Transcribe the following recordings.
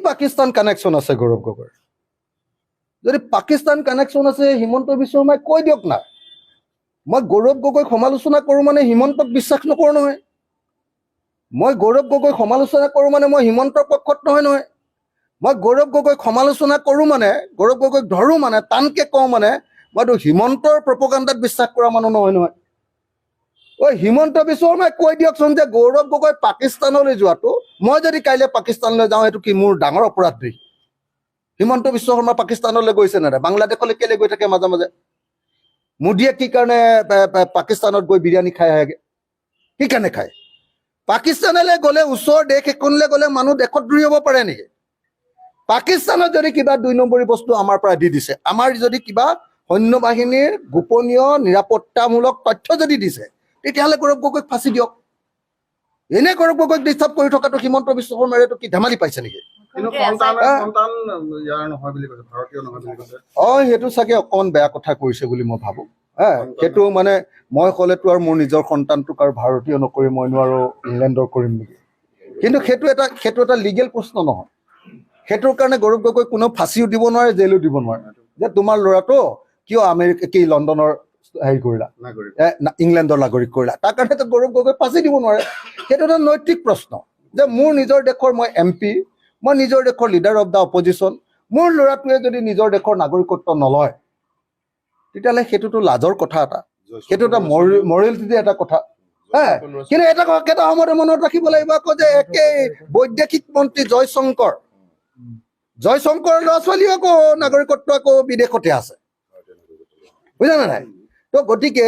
Pakistan connection আছে গৌৰৱ গগৈৰ, যদি পাকিস্তান কানেকশ্যন আছে হিমন্ত বিশ্ব শৰ্মাই কৈ দিয়ক না। মই গৌৰৱ গগৈক সমালোচনা কৰোঁ মানে হিমন্তক বিশ্বাস নকৰোঁ নহয়। মই গৌৰৱ গগৈক সমালোচনা কৰোঁ মানে মই হিমন্তৰ পক্ষত নহয়। মই গৌৰৱ গগৈক সমালোচনা কৰোঁ মানে, গৌৰৱ গগৈক ধৰোঁ মানে, টানকৈ কওঁ মানে মইতো হিমন্তৰ প্ৰপগাণ্ডাত বিশ্বাস কৰা মানুহ নহয়। ঐ হিমন্ত বিশ্ব শৰ্মাই কৈ দিয়কচোন যে গৌৰৱ গগৈ পাকিস্তানলৈ যোৱাটো, মই যদি কাইলৈ পাকিস্তানলৈ যাওঁ এইটো কি মোৰ ডাঙৰ অপৰাধ নেকি? হিমন্ত বিশ্ব শৰ্মা পাকিস্তানলৈ গৈছে নে নাই? বাংলাদেশলৈ কেলৈ গৈ থাকে মাজে মাজে? মোদীয়ে কি কাৰণে পাকিস্তানত গৈ বিৰিয়ানী খাই আহেগৈ? কি কাৰণে খায়? পাকিস্তানলৈ গ'লে, ওচৰৰ দেশ এখনলৈ গ'লে মানুহ দেশত দূৰি হ'ব পাৰে নেকি? পাকিস্তানত যদি কিবা 2 নম্বৰী বস্তু আমাৰ পৰা দি দিছে, আমাৰ যদি কিবা সৈন্য বাহিনীৰ গোপনীয় নিৰাপত্তামূলক তথ্য যদি দিছে, তেতিয়াহ'লে গৌৰৱ গগৈক ফাঁচি দিয়ক। এনে গৌৰৱ গগৈক ডিষ্টাৰ্ব কৰি থকাটো হিমন্ত বিশ্ব শৰ্মাৰ এইটো কি ধেমালি পাইছে নেকি? সেইটো চাগে অকণমান বেয়া কথা কৰিছে বুলি মই ভাবোঁ। সেইটো মানে মই ক'লেতো আৰু মোৰ নিজৰ সন্তানটোক আৰু ভাৰতীয় নকৰি মই নোৱাৰো ইংলেণ্ডৰ কৰিম নেকি? কিন্তু সেইটো এটা লিগেল প্ৰশ্ন নহয়। সেইটোৰ কাৰণে গৌৰৱ গগৈ কোনেও ফাঁচিও দিব নোৱাৰে, জেলো দিব নোৱাৰে। যে তোমাৰ ল'ৰাটো কিয় লণ্ডনৰ হেৰি কৰিলা, ইংলেণ্ডৰ নাগৰিক কৰিলা, তাৰ কাৰণেতো গৌৰৱ গগৈ ফাঁচি দিব নোৱাৰে। সেইটো এটা নৈতিক প্ৰশ্ন যে মোৰ নিজৰ দেশৰ মই MP, মই নিজৰ দেশৰ লিডাৰ অফ দ্য অপজিশ্যন, মোৰ ল'ৰাটোৱে যদি নিজৰ দেশৰ নাগৰিকত্ব নলয়, তেতিয়াহ'লে সেইটোতো লাজৰ কথা এটা, সেইটো এটা মৰেলিটি এটা কথা। কিন্তু এটা সময়তে মনত ৰাখিব লাগিব আকৌ যে একেই বৈদেশিক মন্ত্ৰী জয়শংকৰৰ ল'ৰা ছোৱালীও আকৌ নাগৰিকত্ব আকৌ বিদেশতে আছে, বুজিছানে নাই? তো গতিকে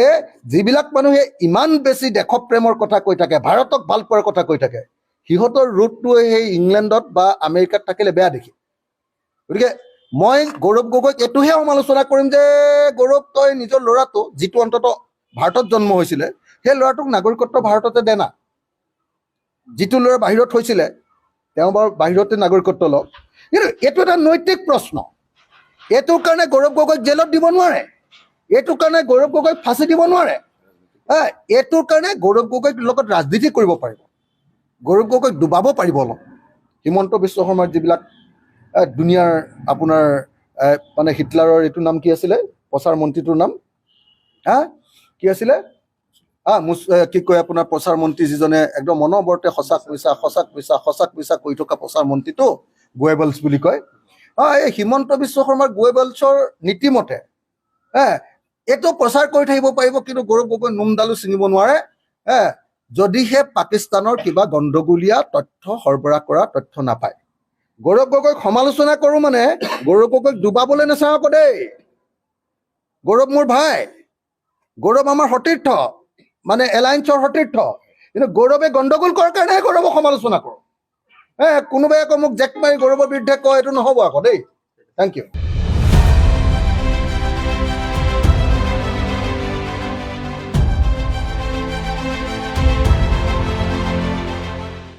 যিবিলাক মানুহে ইমান বেছি দেশপ্ৰেমৰ কথা কৈ থাকে, ভাৰতক ভাল পোৱাৰ কথা কৈ থাকে, সিহঁতৰ ৰুটটো সেই ইংলেণ্ডত বা আমেৰিকাত থাকিলে বেয়া দেখি। গতিকে মই গৌৰৱ গগৈক এইটোহে সমালোচনা কৰিম যে গৌৰৱ, তই নিজৰ ল'ৰাটো যিটো অন্ততঃ ভাৰতত জন্ম হৈছিলে, সেই ল'ৰাটোক নাগৰিকত্ব ভাৰততে দে না। যিটো ল'ৰা বাহিৰত হৈছিলে তেওঁ বাৰু বাহিৰতে নাগৰিকত্ব লওক। কিন্তু এইটো এটা নৈতিক প্ৰশ্ন। এইটোৰ কাৰণে গৌৰৱ গগৈক জেলত দিব নোৱাৰে, এইটোৰ কাৰণে গৌৰৱ গগৈক ফাঁচি দিব নোৱাৰে। এইটোৰ কাৰণে গৌৰৱ গগৈৰ লগত ৰাজনীতি কৰিব পাৰিব, গৌৰৱ গগৈক ডুবাব পাৰিব অলপ। হিমন্ত বিশ্ব শৰ্মাৰ যিবিলাক দুনিয়াৰ আপোনাৰ মানে হিটলাৰৰ এইটো নাম কি আছিলে, প্ৰচাৰ মন্ত্ৰীটোৰ নাম কি আছিলে? কি কয় আপোনাৰ প্ৰচাৰ মন্ত্ৰী যিজনে একদম অনবৰতে সঁচাক মিছা কৈ থকা প্ৰচাৰ মন্ত্ৰীটো, গোৱেবলছ বুলি কয়। এই হিমন্ত বিশ্ব শৰ্মাৰ গোৱেবলছৰ নীতিমতে এইটো প্ৰচাৰ কৰি থাকিব পাৰিব, কিন্তু গৌৰৱ গগৈ নোমডালো ছিঙিব নোৱাৰে। যদিহে পাকিস্তানৰ কিবা গণ্ডগোলীয়া তথ্য সৰবৰাহ কৰা তথ্য নাপায়। গৌৰৱ গগৈক সমালোচনা কৰোঁ মানে গৌৰৱ গগৈক ডুবাবলৈ নাচাওঁ আকৌ দেই। গৌৰৱ মোৰ ভাই, গৌৰৱ আমাৰ সতীৰ্থ, মানে এলায়েন্সৰ সতীৰ্থ। কিন্তু গৌৰৱে গণ্ডগোল কৰাৰ কাৰণেহে গৌৰৱক সমালোচনা কৰোঁ। কোনোবাই আকৌ মোক জেক মাৰি গৌৰৱৰ বিৰুদ্ধে কয়, এইটো নহ'ব আকৌ দেই। Thank U.